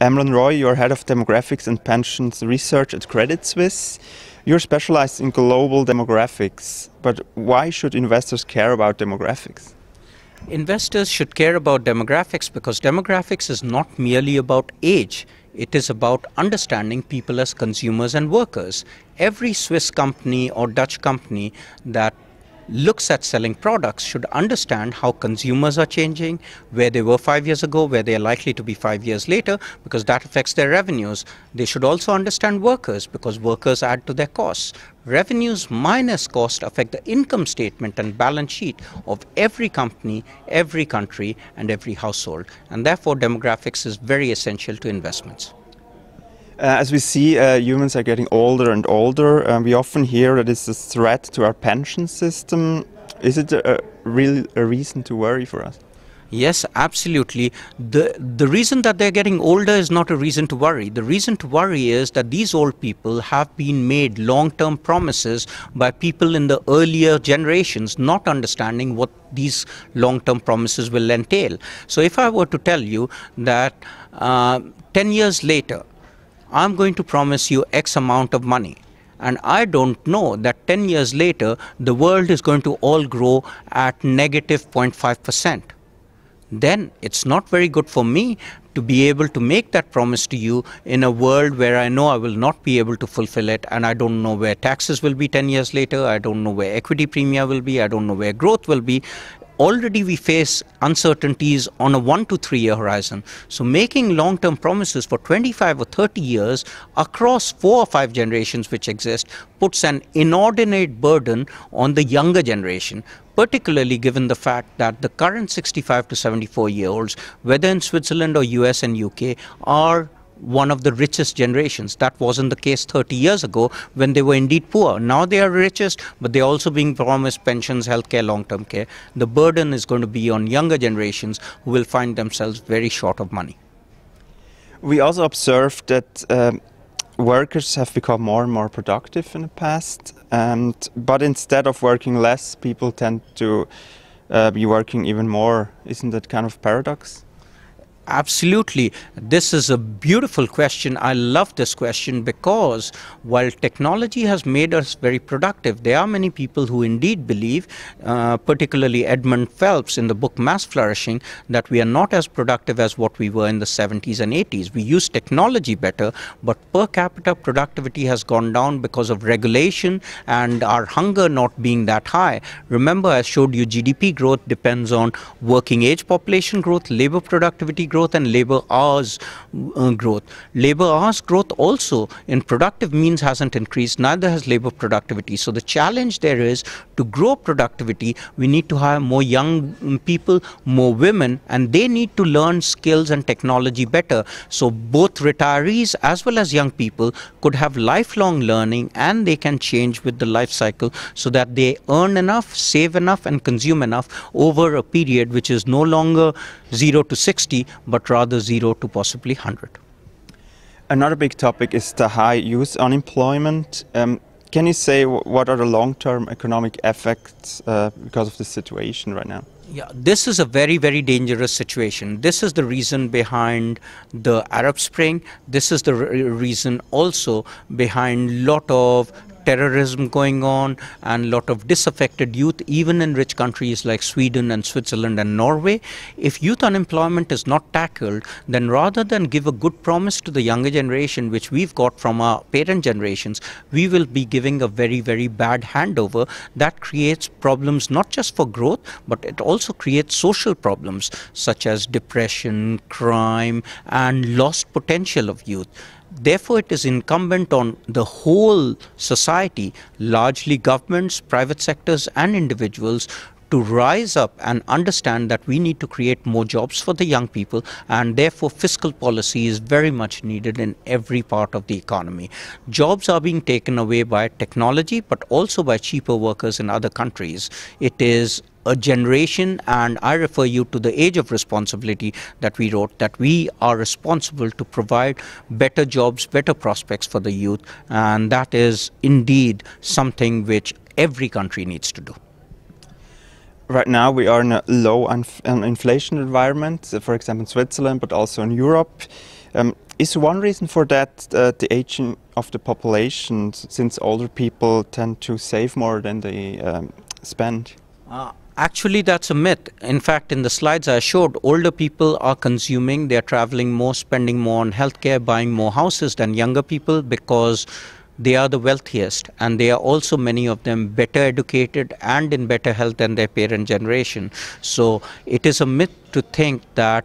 Amlan Roy, you're head of demographics and pensions research at Credit Suisse. You're specialized in global demographics, but why should investors care about demographics? Investors should care about demographics because demographics is not merely about age. It is about understanding people as consumers and workers. Every Swiss company or Dutch company that looks at selling products should understand how consumers are changing, where they were 5 years ago, where they are likely to be 5 years later, because that affects their revenues. They should also understand workers, because workers add to their costs. Revenues minus cost affect the income statement and balance sheet of every company, every country, and every household. And therefore, demographics is very essential to investments. As we see, humans are getting older and older. We often hear that it's a threat to our pension system. Is it really a reason to worry for us? Yes, absolutely. The reason that they're getting older is not a reason to worry. The reason to worry is that these old people have been made long-term promises by people in the earlier generations, not understanding what these long-term promises will entail. So if I were to tell you that 10 years later, I'm going to promise you X amount of money, and I don't know that 10 years later the world is going to all grow at negative 0.5%. Then it's not very good for me to be able to make that promise to you in a world where I know I will not be able to fulfill it, and I don't know where taxes will be 10 years later, I don't know where equity premium will be, I don't know where growth will be. Already we face uncertainties on a 1 to 3 year horizon. So making long-term promises for 25 or 30 years across 4 or 5 generations which exist puts an inordinate burden on the younger generation, particularly given the fact that the current 65 to 74-year-olds, whether in Switzerland or US and UK, are one of the richest generations. That wasn't the case 30 years ago when they were indeed poor. Now they are richest, but they're also being promised pensions, healthcare, long-term care. The burden is going to be on younger generations who will find themselves very short of money. We also observed that workers have become more and more productive in the past, but instead of working less, people tend to be working even more. Isn't that kind of paradox? Absolutely. This is a beautiful question. I love this question because while technology has made us very productive, there are many people who indeed believe, particularly Edmund Phelps in the book Mass Flourishing, that we are not as productive as what we were in the 70s and 80s. We use technology better, but per capita productivity has gone down because of regulation and our hunger not being that high. Remember, I showed you GDP growth depends on working age population growth, labor productivity growth, and labor hours growth. Labor hours growth also in productive means hasn't increased, neither has labor productivity. So the challenge there is to grow productivity, we need to hire more young people, more women, and they need to learn skills and technology better. So both retirees as well as young people could have lifelong learning, and they can change with the life cycle so that they earn enough, save enough, and consume enough over a period which is no longer 0 to 60, but rather 0 to possibly 100. Another big topic is the high youth unemployment. Can you say what are the long-term economic effects because of the situation right now? Yeah, this is a very, very dangerous situation. This is the reason behind the Arab Spring. This is the reason also behind lot of terrorism going on and a lot of disaffected youth, even in rich countries like Sweden and Switzerland and Norway. If youth unemployment is not tackled, then rather than give a good promise to the younger generation, which we've got from our parent generations, we will be giving a very, very bad handover that creates problems not just for growth, but it also creates social problems such as depression, crime, and lost potential of youth. Therefore, it is incumbent on the whole society, largely governments, private sectors, and individuals, to rise up and understand that we need to create more jobs for the young people, and therefore fiscal policy is very much needed in every part of the economy. Jobs are being taken away by technology, but also by cheaper workers in other countries. It is a generation, and I refer you to the age of responsibility that we wrote, that we are responsible to provide better jobs, better prospects for the youth, and that is indeed something which every country needs to do. Right now we are in a low inflation environment, for example in Switzerland, but also in Europe. Is one reason for that the aging of the population, since older people tend to save more than they spend? Actually, that's a myth. In fact, in the slides I showed, older people are consuming, they're traveling more, spending more on healthcare, buying more houses than younger people because they are the wealthiest, and they are also, many of them, better educated and in better health than their parent generation. So it is a myth to think that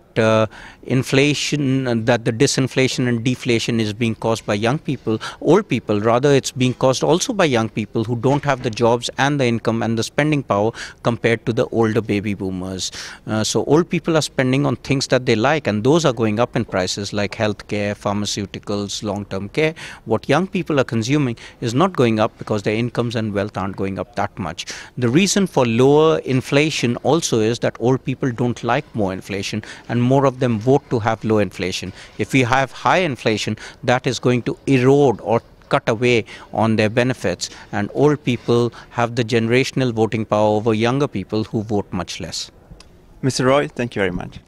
inflation, that the disinflation and deflation is being caused by young people, old people. Rather, it's being caused also by young people who don't have the jobs and the income and the spending power compared to the older baby boomers. So old people are spending on things that they like, and those are going up in prices, like healthcare, pharmaceuticals, long-term care. What young people are consuming is not going up because their incomes and wealth aren't going up that much. The reason for lower inflation also is that old people don't like more inflation, and more of them vote to have low inflation. If we have high inflation, that is going to erode or cut away on their benefits, and old people have the generational voting power over younger people who vote much less. Mr. Roy, thank you very much.